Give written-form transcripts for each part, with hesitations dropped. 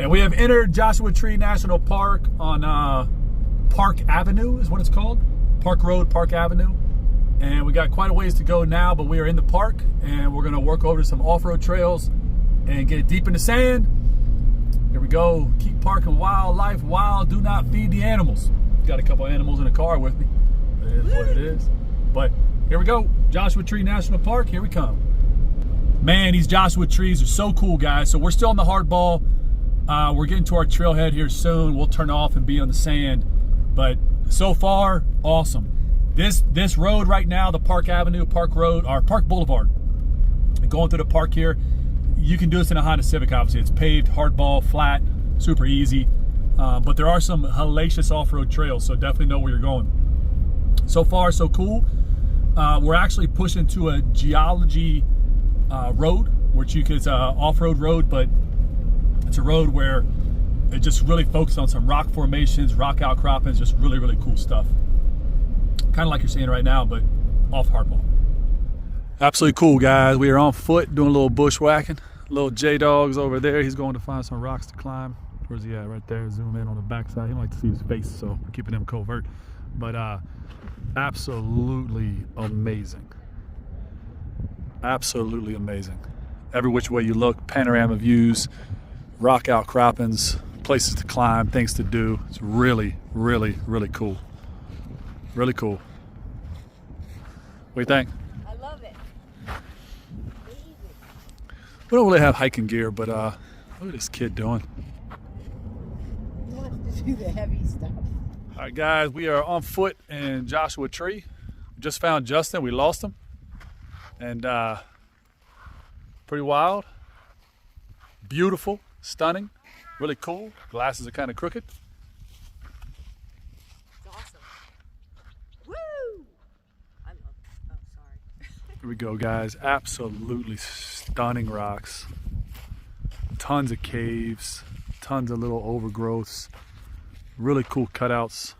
And we have entered Joshua Tree National Park on Park Avenue is what it's called. Park Road, Park Avenue. And we got quite a ways to go now, but we are in the park and we're gonna work over some off-road trails and get deep in the sand. Here we go. Keep parking wildlife wild. Do not feed the animals. Got a couple animals in the car with me. It is what it is. But here we go. Joshua Tree National Park. Here we come. Man, these Joshua trees are so cool, guys. So we're still on the hardball. We're getting to our trailhead here soon. We'll turn off and be on the sand. But so far, awesome. This road right now, the Park Avenue, Park Road, or Park Boulevard, going through the park here, you can do this in a Honda Civic, obviously. It's paved, hardball, flat, super easy. But there are some hellacious off-road trails, so definitely know where you're going. So far, so cool. We're actually pushing to a geology road, which is an off-road road, but it's a road where it just really focuses on some rock formations, rock outcroppings, just really, really cool stuff. Kind of like you're seeing right now, but off hardball. Absolutely cool, guys. We are on foot doing a little bushwhacking. Little J-Dog's over there. He's going to find some rocks to climb. Where's he at? Right there. Zoom in on the backside. He don't like to see his face, so we're keeping him covert. But absolutely amazing. Absolutely amazing. Every which way you look, panorama views, rock outcroppings, places to climb, things to do. It's really, really, really cool. Really cool. What do you think? I love it. We don't really have hiking gear, but look at this kid doing. He wants to do the heavy stuff. All right, guys, we are on foot in Joshua Tree. We just found Justin. We lost him. And pretty wild. Beautiful. Stunning. Really cool. Glasses are kind of crooked. It's awesome. Woo! I love it. Oh, sorry. Here we go, guys. Absolutely stunning rocks. Tons of caves. Tons of little overgrowths. Really cool cutouts.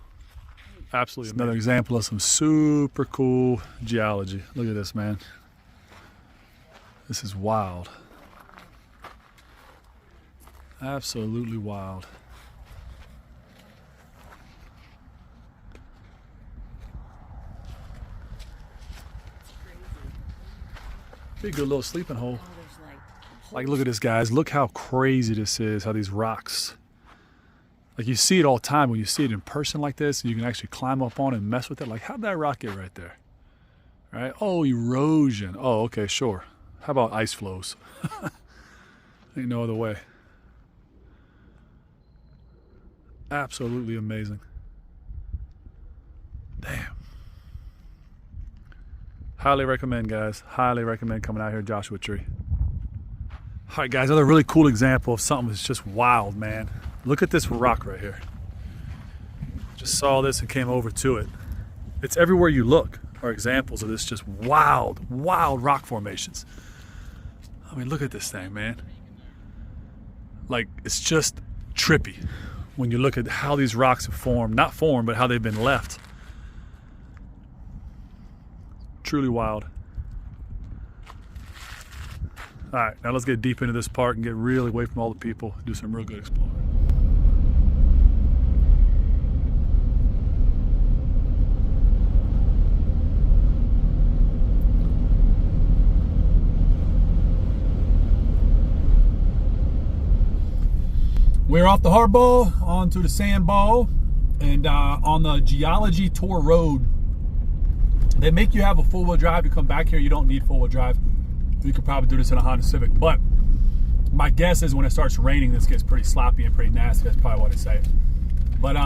Absolutely another example of some super cool geology. Look at this, man. This is wild. Absolutely wild. Be a good little sleeping hole. Like, look at this, guys. Look how crazy this is, how these rocks. Like, you see it all the time when you see it in person like this, and you can actually climb up on it and mess with it. Like, how'd that rock get right there? Right? Oh, erosion. Oh, okay, sure. How about ice flows? Ain't no other way. Absolutely amazing. Damn. Highly recommend, guys. Highly recommend coming out here, Joshua Tree. All right, guys, another really cool example of something that's just wild, man. Look at this rock right here. Just saw this and came over to it. It's everywhere you look are examples of this just wild, wild rock formations. I mean, look at this thing, man. Like, it's just trippy when you look at how these rocks have formed. Not formed, but how they've been left. Truly wild. All right, now let's get deep into this park and get really away from all the people. Do some real good exploring. We're off the hardball onto the sandball, and on the geology tour road, they make you have a four-wheel drive to come back here. You don't need four-wheel drive. You could probably do this in a Honda Civic, but my guess is when it starts raining, this gets pretty sloppy and pretty nasty. That's probably what I say. But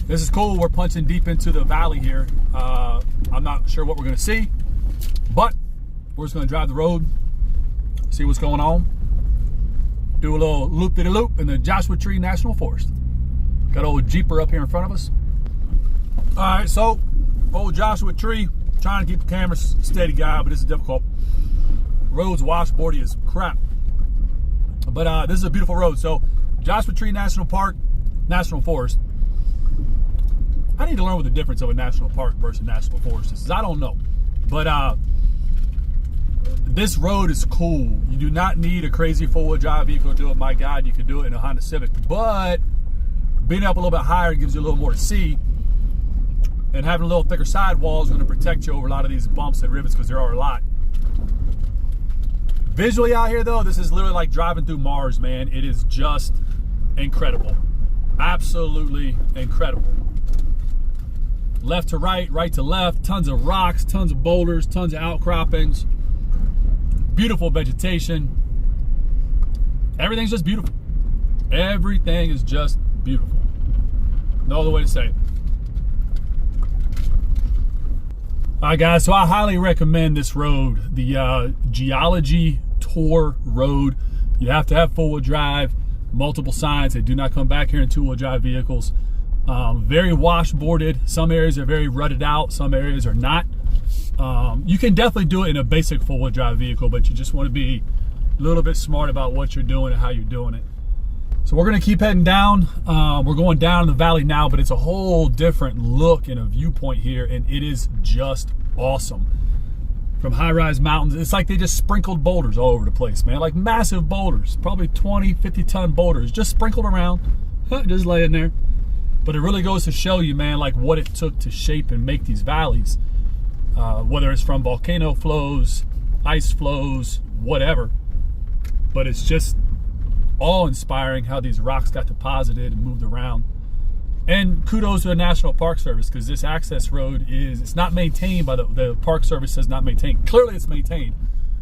this is cool. We're punching deep into the valley here. I'm not sure what we're gonna see, but we're just gonna drive the road, see what's going on. Do a little loop-de-loop in the Joshua Tree National Forest. Got old Jeeper up here in front of us. All right, so old Joshua Tree, trying to keep the camera steady, guy, but this is difficult. Road's washboardy as crap. But this is a beautiful road. So Joshua Tree National Park, National Forest. I need to learn what the difference of a national park versus national forest is. I don't know. But this road is cool. You do not need a crazy four-wheel drive vehicle to do it. My God, you can do it in a Honda Civic. But being up a little bit higher gives you a little more to see. And having a little thicker sidewall is going to protect you over a lot of these bumps and rivets, because there are a lot. Visually out here though, this is literally like driving through Mars, man. It is just incredible. Absolutely incredible. Left to right, right to left, tons of rocks, tons of boulders, tons of outcroppings, beautiful vegetation. Everything's just beautiful. Everything is just beautiful. No other way to say it. All right, guys, so I highly recommend this road, the Geology Tour Road. You have to have four-wheel drive, multiple signs. They do not come back here in two-wheel drive vehicles. Very washboarded. Some areas are very rutted out. Some areas are not. You can definitely do it in a basic four-wheel drive vehicle, but you just want to be a little bit smart about what you're doing and how you're doing it. So we're going to keep heading down. We're going down in the valley now, but it's a whole different look and a viewpoint here, and it is just awesome. From high-rise mountains, it's like they just sprinkled boulders all over the place, man. Like massive boulders, probably 20, 50-ton boulders, just sprinkled around, just laying there. But it really goes to show you, man, like what it took to shape and make these valleys. Whether it's from volcano flows, ice flows, whatever. But it's just awe-inspiring how these rocks got deposited and moved around. And kudos to the National Park Service, because this access road it's not maintained by the Park Service. Says not maintained. Clearly it's maintained.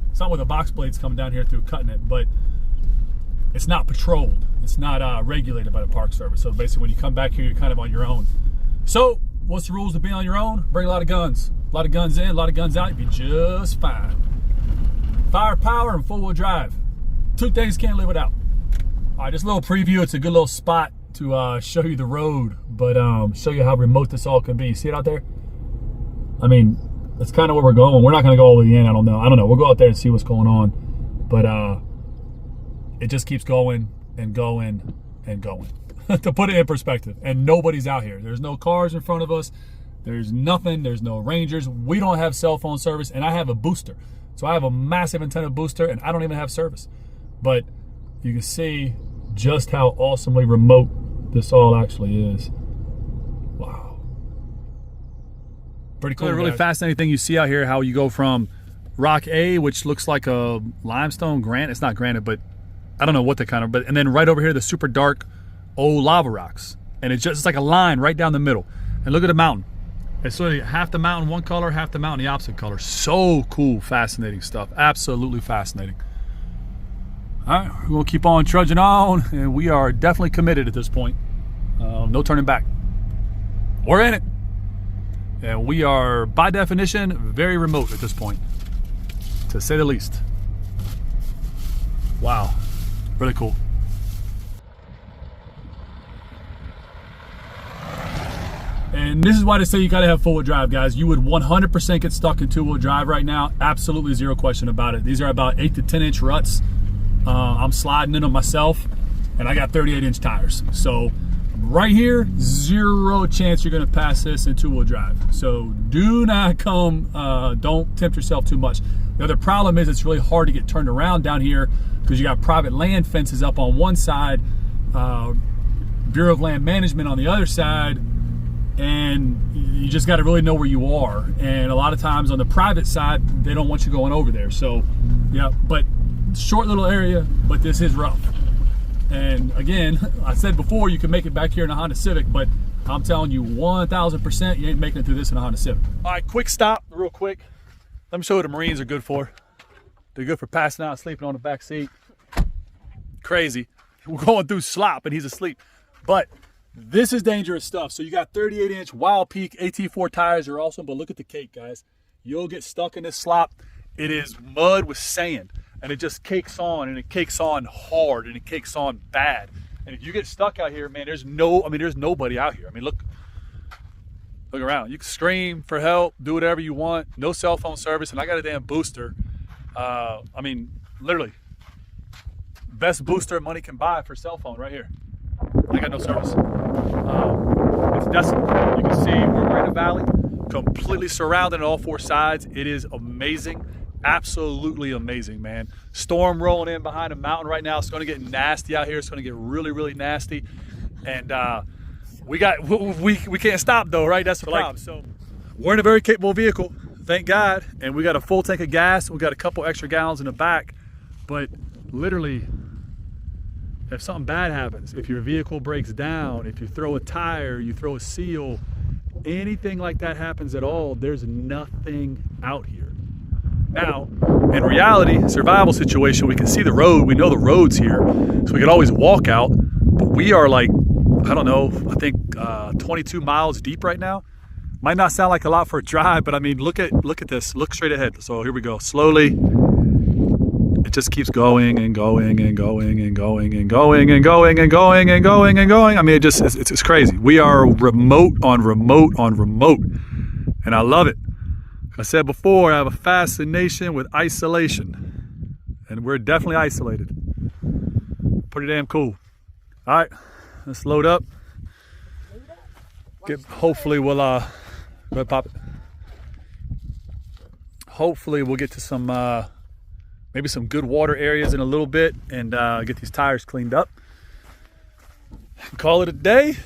It's not with the box blades coming down here through cutting it, but it's not patrolled. It's not regulated by the Park Service. So basically when you come back here, you're kind of on your own. So what's the rules to being on your own? Bring a lot of guns. A lot of guns in, a lot of guns out, you'll be just fine. Firepower and four-wheel drive. Two things can't live without. All right, just a little preview. It's a good little spot to show you the road, but show you how remote this all can be. See it out there? I mean, that's kind of where we're going. We're not going to go all the way in. I don't know. We'll go out there and see what's going on. But it just keeps going and going and going. To put it in perspective. And nobody's out here. There's no cars in front of us. There's nothing. There's no rangers. We don't have cell phone service, and I have a booster. So I have a massive antenna booster, and I don't even have service. But you can see just how awesomely remote this all actually is. Wow. Pretty cool. The really fascinating thing you see out here, how you go from rock A, which looks like a limestone granite. It's not granite, but I don't know what the kind of, but and then right over here, the super dark old lava rocks. And it's like a line right down the middle. And look at the mountain. It's literally half the mountain one color, half the mountain the opposite color. So cool, fascinating stuff. Absolutely fascinating. All right, we're gonna keep on trudging on, and we are definitely committed at this point. No turning back. We're in it. And we are, by definition, very remote at this point, to say the least. Wow, really cool. And this is why they say you gotta have four-wheel drive, guys. You would 100% get stuck in two-wheel drive right now. Absolutely zero question about it. These are about 8 to 10 inch ruts. I'm sliding in them myself, and I got 38-inch tires. So right here, zero chance you're gonna pass this in two-wheel drive. So do not come, don't tempt yourself too much. The other problem is it's really hard to get turned around down here because you got private land fences up on one side, Bureau of Land Management on the other side, and you just got to really know where you are. And a lot of times on the private side, they don't want you going over there. So yeah, but short little area, but this is rough. And again, I said before, you can make it back here in a Honda Civic, but I'm telling you 1,000% you ain't making it through this in a Honda Civic. All right, quick stop, real quick. Let me show you what the Marines are good for. They're good for passing out, sleeping on the back seat. Crazy. We're going through slop and he's asleep. But this is dangerous stuff. So you got 38-inch Wild Peak AT4 tires are awesome, but look at the cake, guys. You'll get stuck in this slop. It is mud with sand, and it just cakes on, and it cakes on hard, and it cakes on bad. And if you get stuck out here, man, there's nobody out here. I mean, look around. You can scream for help, do whatever you want. No cell phone service, and I got a damn booster. I mean, literally, best booster money can buy for cell phone right here. I got no service. It's desolate. You can see we're in a valley, completely surrounded on all four sides. It is amazing, Absolutely amazing, man. Storm rolling in behind a mountain right now. It's going to get nasty out here. It's going to get really, really nasty. And we can't stop though, right? That's the problem. So we're in a very capable vehicle, thank God. And we got a full tank of gas. We got a couple extra gallons in the back. But literally, if something bad happens, if your vehicle breaks down, if you throw a tire, you throw a seal, anything like that happens at all, there's nothing out here. Now, in reality, survival situation, we can see the road, we know the road's here, so we could always walk out, but we are like, I don't know, I think 22 miles deep right now. Might not sound like a lot for a drive, but I mean, look at this, look straight ahead. So here we go, slowly. It just keeps going and going and going and going and going and going and going and going and going. I mean, it's crazy. We are remote on remote on remote, and I love it. I said before, I have a fascination with isolation, and we're definitely isolated. Pretty damn cool. All right, let's load up. Hopefully we'll go ahead, pop it. Hopefully we'll get to some maybe some good water areas in a little bit, and get these tires cleaned up. Call it a day.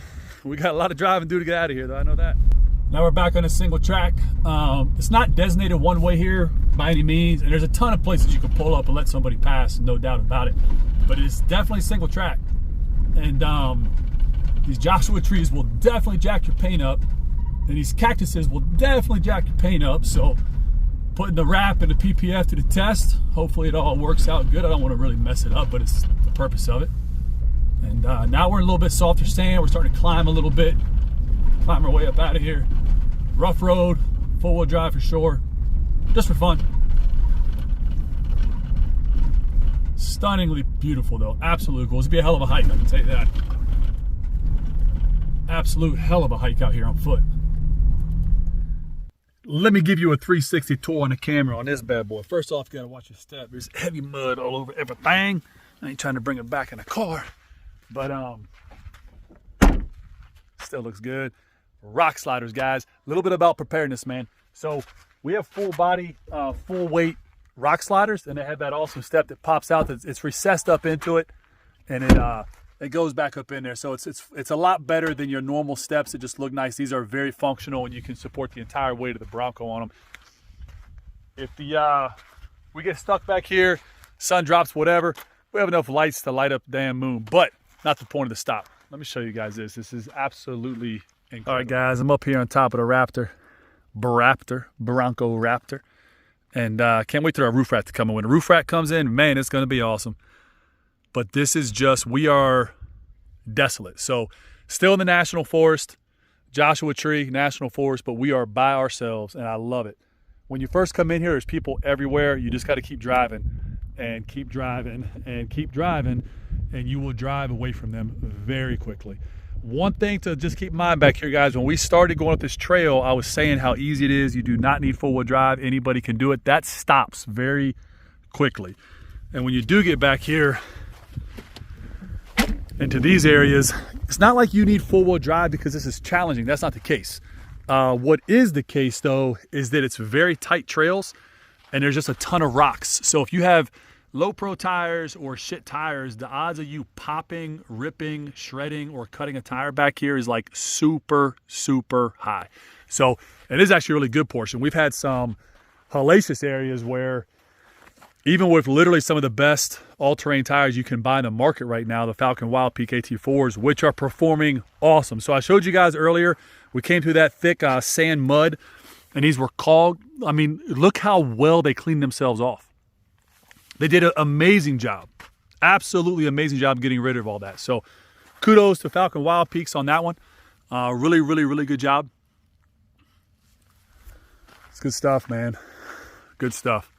We got a lot of driving to do to get out of here, though. I know that. Now we're back on a single track. It's not designated one way here by any means, and there's a ton of places you can pull up and let somebody pass, no doubt about it. But it's definitely single track. And these Joshua trees will definitely jack your paint up, and these cactuses will definitely jack your paint up. So putting the wrap and the PPF to the test, hopefully it all works out good. I don't want to really mess it up, but it's the purpose of it. And now we're in a little bit softer sand. We're starting to climb a little bit. Climb our way up out of here. Rough road, four-wheel drive for sure, just for fun. Stunningly beautiful though, absolutely cool. It's gonna be a hell of a hike, I can tell you that. Absolute hell of a hike out here on foot. Let me give you a 360 tour on the camera on this bad boy. First off, you gotta watch your step. There's heavy mud all over everything. I ain't trying to bring it back in the car, but still looks good. Rock sliders, guys. A little bit about preparedness, man. So we have full body, full weight rock sliders, and they have that awesome step that pops out. It's recessed up into it, and it goes back up in there. So it's a lot better than your normal steps that just look nice. These are very functional, and you can support the entire weight of the Bronco on them. If we get stuck back here, sun drops, whatever, we have enough lights to light up the damn moon, but not the point of the stop. Let me show you guys this. This is absolutely incredible. All right, guys, I'm up here on top of the Bronco Raptor, and can't wait for our roof rack to come in. When the roof rack comes in, man, it's going to be awesome. But this is just, we are desolate. So still in the National Forest, Joshua Tree National Forest, but we are by ourselves, and I love it. When you first come in here, there's people everywhere. You just got to keep driving and keep driving and keep driving, and you will drive away from them very quickly. One thing to just keep in mind back here, guys, when we started going up this trail, I was saying how easy it is. You do not need four-wheel drive. Anybody can do it. That stops very quickly. And when you do get back here into these areas, it's not like you need four-wheel drive because this is challenging. That's not the case. What is the case, though, is that it's very tight trails, and there's just a ton of rocks. So if you have low pro tires or shit tires, the odds of you popping, ripping, shredding, or cutting a tire back here is like super, super high. So it is actually a really good portion. We've had some hellacious areas where even with literally some of the best all-terrain tires you can buy in the market right now, the Falcon Wild Peak AT4s, which are performing awesome. So I showed you guys earlier, we came through that thick sand mud, and these were clogged. I mean, look how well they cleaned themselves off. They did an amazing job, absolutely amazing job getting rid of all that. So kudos to Falcon Wild Peaks on that one. Really, really, really good job. It's good stuff, man. Good stuff.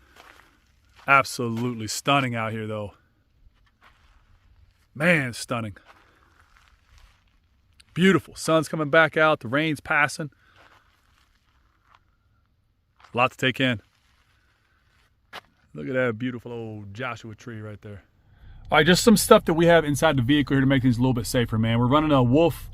Absolutely stunning out here, though. Man, stunning. Beautiful. Sun's coming back out. The rain's passing. A lot to take in. Look at that beautiful old Joshua tree right there. All right, just some stuff that we have inside the vehicle here to make things a little bit safer, man. We're running a Wolf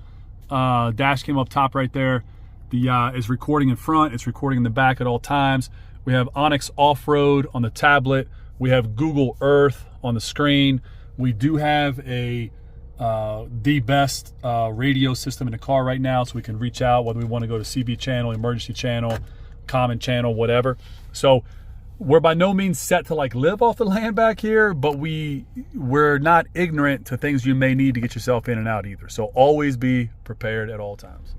dash cam up top right there. The it's recording in front, it's recording in the back at all times. We have Onyx Off-Road on the tablet. We have Google Earth on the screen. We do have the best radio system in the car right now, so we can reach out whether we want to go to CB channel, emergency channel, common channel, whatever. So we're by no means set to like live off the land back here, but we're not ignorant to things you may need to get yourself in and out either. So always be prepared at all times.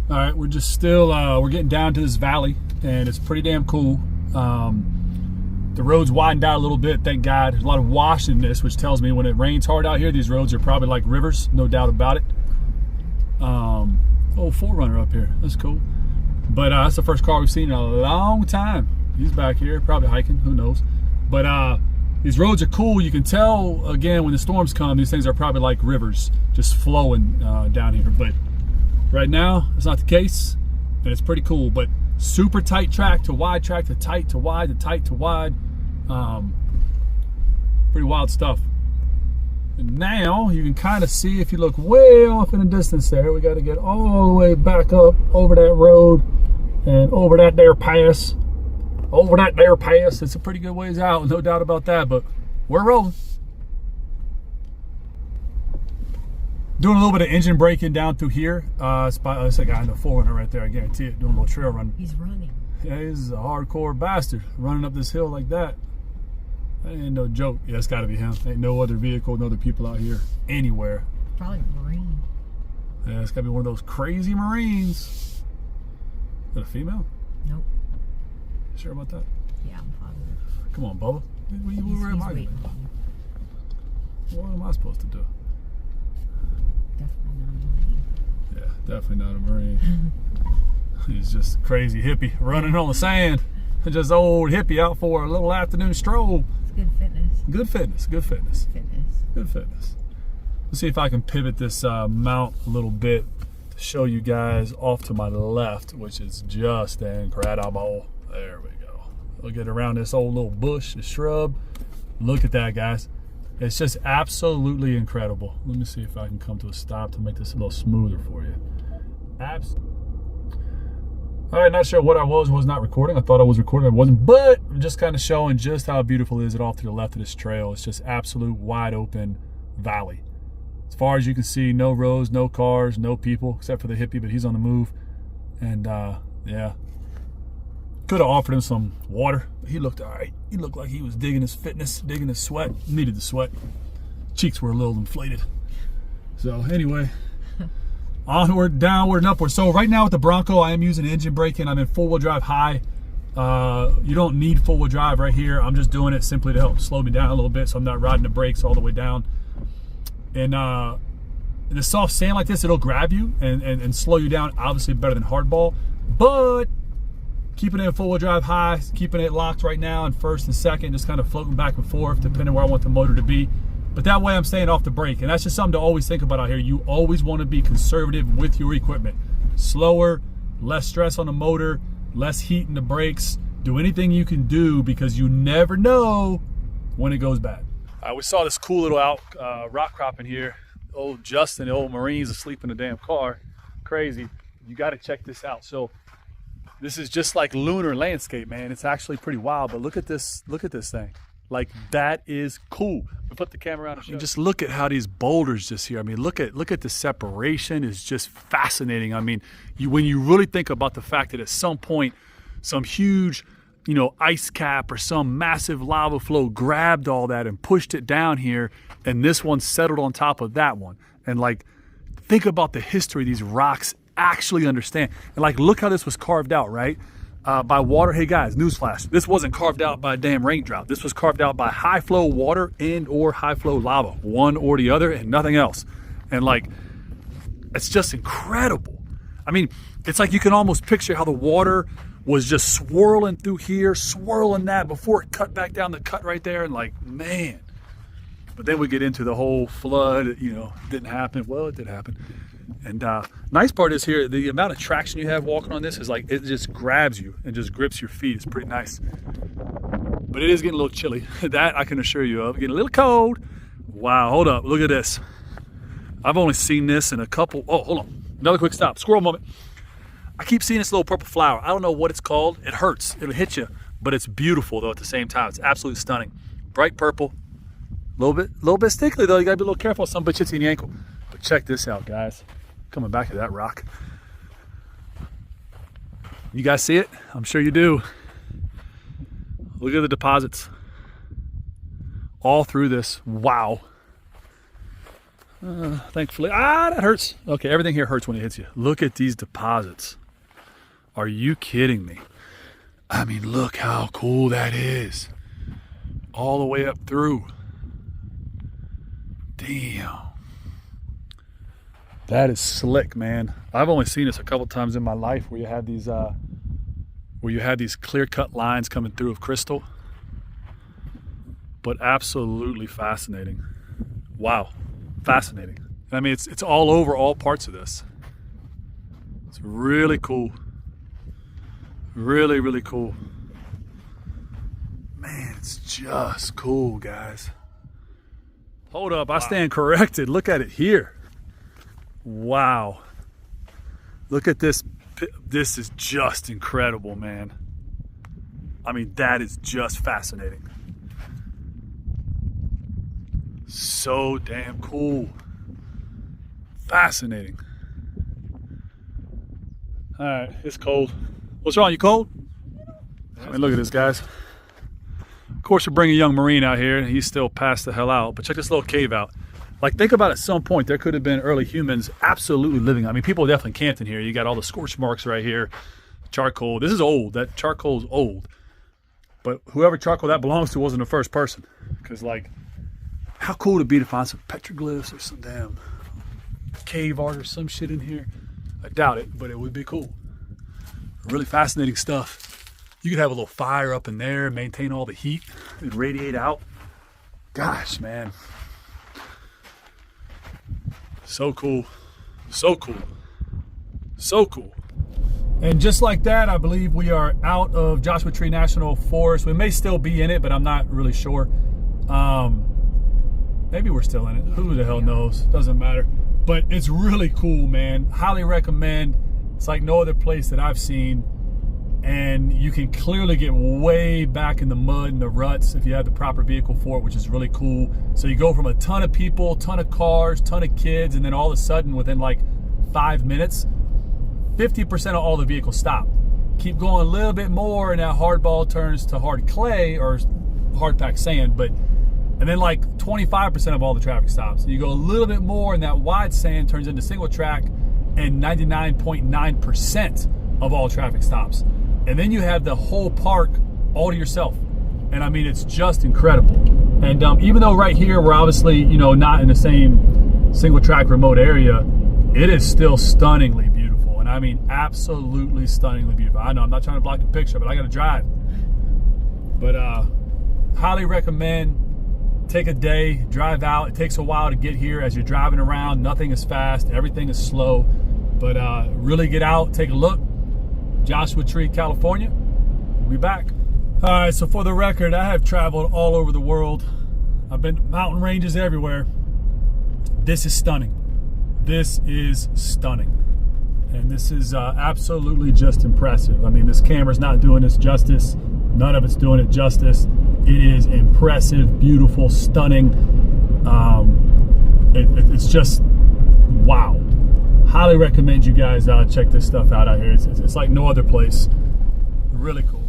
All right, we're just still, we're getting down to this valley, and it's pretty damn cool. The roads widened out a little bit, thank God. There's a lot of wash in this, which tells me when it rains hard out here, these roads are probably like rivers, no doubt about it. Oh, 4Runner up here, that's cool. But that's the first car we've seen in a long time. He's back here, probably hiking, who knows. But these roads are cool. You can tell, again, when the storms come, these things are probably like rivers, just flowing down here. But right now, it's not the case, and it's pretty cool. But super tight track to wide track to tight to wide to tight to wide. Pretty wild stuff. And now you can kind of see, if you look way off in the distance there, we got to get all the way back up over that road and over that there pass. Over that there pass. It's a pretty good ways out, no doubt about that, but we're rolling. Doing a little bit of engine braking down through here. It's a guy in the 4Runner right there, I guarantee it, doing a little trail run. He's running. Yeah, he's a hardcore bastard, running up this hill like that. That ain't no joke. Yeah, it's gotta be him. Ain't no other vehicle, no other people out here anywhere. Probably a Marine. Yeah, it's gotta be one of those crazy Marines. Is that a female? Nope. Sure about that? Yeah, I'm positive. Come on, Bubba. Where am I going? What am I supposed to do? Definitely not a Marine. Yeah, definitely not a Marine. He's just a crazy hippie running on the sand. Just old hippie out for a little afternoon stroll. It's good fitness. Good fitness, good fitness. Fitness. Good fitness. Let's see if I can pivot this mount a little bit to show you guys off to my left, which is just incredible. There we go. We'll get around this old little bush, this shrub. Look at that, guys. It's just absolutely incredible. Let me see if I can come to a stop to make this a little smoother for you. All right, not sure what I was not recording. I thought I was recording, I wasn't, but I'm just kind of showing just how beautiful it is off to the left of this trail. It's just absolute wide open valley. As far as you can see, no roads, no cars, no people, except for the hippie, but he's on the move. And yeah, could have offered him some water, but he looked all right. He looked like he was digging his fitness, digging his sweat, needed the sweat. Cheeks were a little inflated. So anyway, onward, downward, and upward. So right now with the Bronco, I am using engine braking. I'm in four-wheel drive high. You don't need four-wheel drive right here. I'm just doing it simply to help slow me down a little bit so I'm not riding the brakes all the way down. And in the soft sand like this, it'll grab you and slow you down, obviously better than hardball. But keeping it in four-wheel drive high, keeping it locked right now in first and second, just kind of floating back and forth depending where I want the motor to be. But that way I'm staying off the brake. And that's just something to always think about out here. You always want to be conservative with your equipment. Slower, less stress on the motor, less heat in the brakes. Do anything you can do because you never know when it goes bad. We saw this cool little rock crop in here. Old Justin, the old Marine's asleep in the damn car. Crazy. You got to check this out. So this is just like lunar landscape, man. It's actually pretty wild, but look at this thing. Like, that is cool. We put the camera on and just look at how these boulders just here. I mean, look at the separation. It's just fascinating. I mean, when you really think about the fact that at some point, some huge, ice cap or some massive lava flow grabbed all that and pushed it down here, and this one settled on top of that one. And like, think about the history these rocks actually understand. And like, look how this was carved out, right? By water. Hey guys, newsflash. This wasn't carved out by a damn raindrop. This was carved out by high flow water and or high flow lava. One or the other and nothing else. And like, it's just incredible. I mean, it's like you can almost picture how the water was just swirling through here, swirling that before it cut back down the cut right there. And like, man. But then we get into the whole flood, didn't happen. Well, it did happen. And nice part is here, the amount of traction you have walking on this is like, it just grabs you and just grips your feet. It's pretty nice. But it is getting a little chilly. That I can assure you of. Getting a little cold. Wow, hold up, look at this. I've only seen this in a couple, oh, hold on. Another quick stop, squirrel moment. I keep seeing this little purple flower. I don't know what it's called. It hurts. It'll hit you, but it's beautiful though at the same time. It's absolutely stunning. Bright purple. A little bit stickly though. You gotta be a little careful. Some bitch hits you in the ankle. But check this out, guys. Coming back to that rock. You guys see it? I'm sure you do. Look at the deposits. All through this. Wow. Thankfully, that hurts. Okay, everything here hurts when it hits you. Look at these deposits. Are you kidding me? I mean, look how cool that is. All the way up through. Damn. That is slick, man. I've only seen this a couple times in my life where you had these clear-cut lines coming through of crystal. But absolutely fascinating. Wow. Fascinating. I mean, it's all over all parts of this. It's really cool. Really, really cool. Man, it's just cool, guys. Hold up, I stand corrected. Look at it here. Wow. Look at this. This is just incredible, man. I mean, that is just fascinating. So damn cool. Fascinating. All right, it's cold. What's wrong? You cold? I mean, look at this, guys. Of course, you bring a young Marine out here, and he's still passed the hell out. But check this little cave out. Like, think about at some point, there could have been early humans absolutely living. I mean, people definitely camped in here. You got all the scorch marks right here. Charcoal. This is old. That charcoal is old. But whoever charcoal that belongs to wasn't the first person. Because, like, how cool would it be to find some petroglyphs or some damn cave art or some shit in here? I doubt it, but it would be cool. Really fascinating stuff. You could have a little fire up in there, maintain all the heat, and radiate out. Gosh, man. So cool. So cool. So cool. And just like that, I believe we are out of Joshua Tree National Forest. We may still be in it, but I'm not really sure. Maybe we're still in it. Who the hell knows? Doesn't matter. But it's really cool, man. Highly recommend. It's like no other place that I've seen. And you can clearly get way back in the mud and the ruts if you have the proper vehicle for it, which is really cool. So you go from a ton of people, ton of cars, ton of kids, and then all of a sudden within like 5 minutes, 50% of all the vehicles stop. Keep going a little bit more and that hard ball turns to hard clay or hard packed sand, and then like 25% of all the traffic stops. So you go a little bit more and that wide sand turns into single track and 99.9% of all traffic stops. And then you have the whole park all to yourself. And I mean, it's just incredible. And even though right here, we're obviously, not in the same single track remote area, it is still stunningly beautiful. And I mean, absolutely stunningly beautiful. I know I'm not trying to block the picture, but I got to drive. But highly recommend. Take a day, drive out. It takes a while to get here as you're driving around. Nothing is fast, everything is slow. But really get out, take a look. Joshua Tree, California. We'll be back. All right, so for the record, I have traveled all over the world. I've been to mountain ranges everywhere. This is stunning. This is stunning. And this is absolutely just impressive. I mean, this camera's not doing this justice. None of it's doing it justice. It is impressive, beautiful, stunning. It's just wow. Highly recommend you guys check this stuff out here. It's like no other place. Really cool.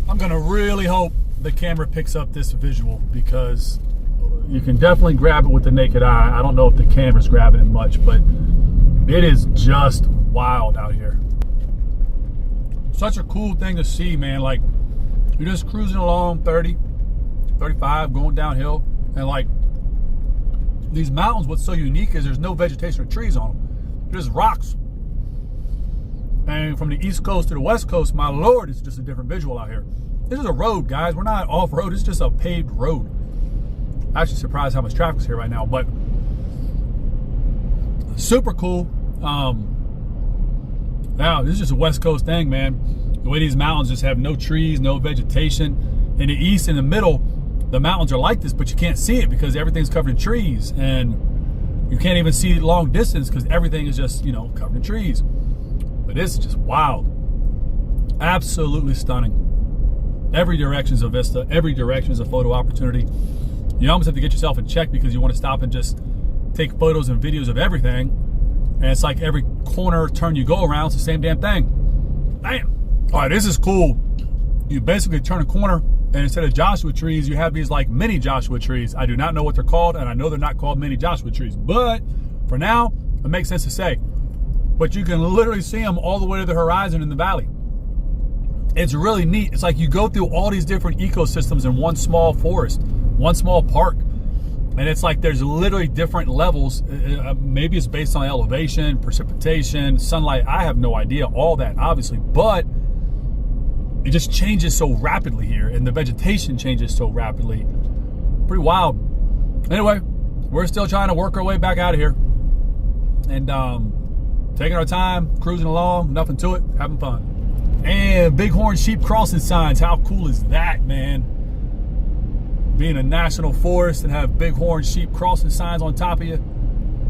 I'm gonna really hope the camera picks up this visual because you can definitely grab it with the naked eye. I don't know if the camera's grabbing it much, but it is just wild out here. Such a cool thing to see, man. Like, you're just cruising along 30, 35, going downhill, and like these mountains, what's so unique is there's no vegetation or trees on them. There's rocks. And from the East Coast to the West Coast, my Lord, it's just a different visual out here. This is a road, guys. We're not off-road. It's just a paved road. I'm actually surprised how much traffic's here right now, but super cool. Now, this is just a West Coast thing, man. The way these mountains just have no trees, no vegetation. In the east, in the middle, the mountains are like this, but you can't see it because everything's covered in trees. And you can't even see it long distance because everything is just, covered in trees. But it's just wild. Absolutely stunning. Every direction is a vista. Every direction is a photo opportunity. You almost have to get yourself in check because you want to stop and just take photos and videos of everything. And it's like every corner turn you go around, it's the same damn thing. Damn. All right, this is cool. You basically turn a corner, and instead of Joshua trees, you have these like mini Joshua trees. I do not know what they're called, and I know they're not called mini Joshua trees. But for now, it makes sense to say. But you can literally see them all the way to the horizon in the valley. It's really neat. It's like you go through all these different ecosystems in one small forest, one small park. And it's like there's literally different levels. Maybe it's based on elevation, precipitation, sunlight. I have no idea, all that, obviously. But it just changes so rapidly here, and the vegetation changes so rapidly. Pretty wild. Anyway, we're still trying to work our way back out of here. And taking our time, cruising along, nothing to it, having fun. And bighorn sheep crossing signs. How cool is that, man? Being a national forest and have bighorn sheep crossing signs on top of you,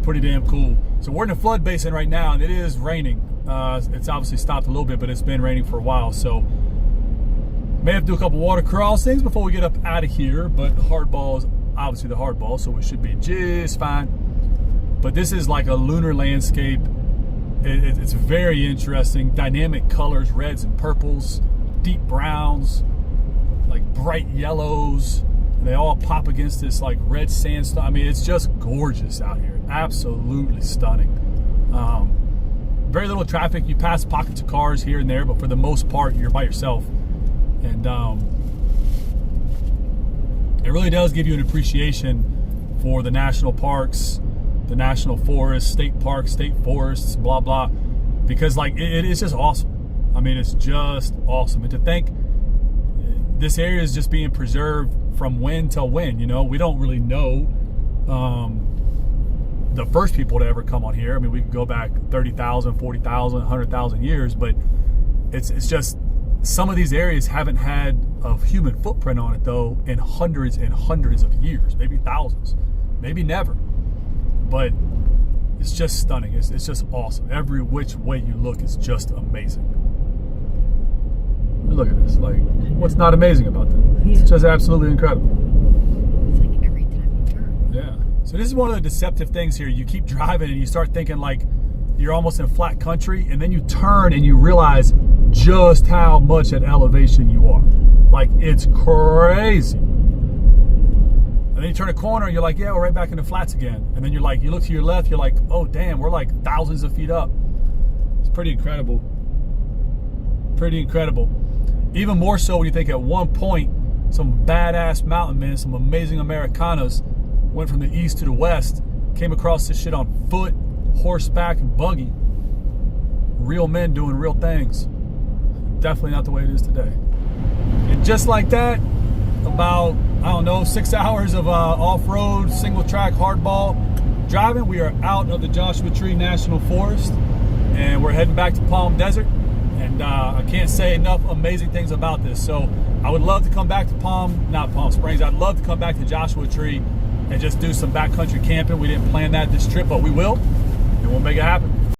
pretty damn cool. So we're in a flood basin right now, and it is raining. It's obviously stopped a little bit, but it's been raining for a while. So may have to do a couple water crossings before we get up out of here. But hardball is obviously the hardball, so it should be just fine. But this is like a lunar landscape. It's very interesting. Dynamic colors, reds and purples, deep browns, like bright yellows. And they all pop against this like red sandstone. I mean, it's just gorgeous out here. Absolutely stunning. Very little traffic. You pass pockets of cars here and there, but for the most part, you're by yourself. And it really does give you an appreciation for the national parks, the national forests, state parks, state forests, blah, blah. Because like, it's just awesome. I mean, it's just awesome. And to think this area is just being preserved from when till when, you know, we don't really know the first people to ever come on here. I mean, we could go back 30,000, 40,000, 100,000 years, but it's just some of these areas haven't had a human footprint on it though in hundreds and hundreds of years, maybe thousands, maybe never. But it's just stunning. It's just awesome. Every which way you look is just amazing. Look at this. Like, what's not amazing about that? Yeah. It's just absolutely incredible. It's like every time you turn. Yeah. So this is one of the deceptive things here. You keep driving and you start thinking like you're almost in flat country, and then you turn and you realize just how much at elevation you are. Like, it's crazy. And then you turn a corner and you're like, yeah, we're right back in the flats again. And then you're like, you look to your left, you're like, oh damn, we're like thousands of feet up. It's pretty incredible. Pretty incredible. Even more so when you think at one point, some badass mountain men, some amazing Americanas went from the east to the west, came across this shit on foot, horseback, and buggy. Real men doing real things. Definitely not the way it is today. And just like that, about, I don't know, 6 hours of off-road, single-track hardball driving, we are out of the Joshua Tree National Forest, and we're heading back to Palm Desert. And I can't say enough amazing things about this. So I would love to come back to not Palm Springs. I'd love to come back to Joshua Tree and just do some backcountry camping. We didn't plan that this trip, but we will, and we'll make it happen.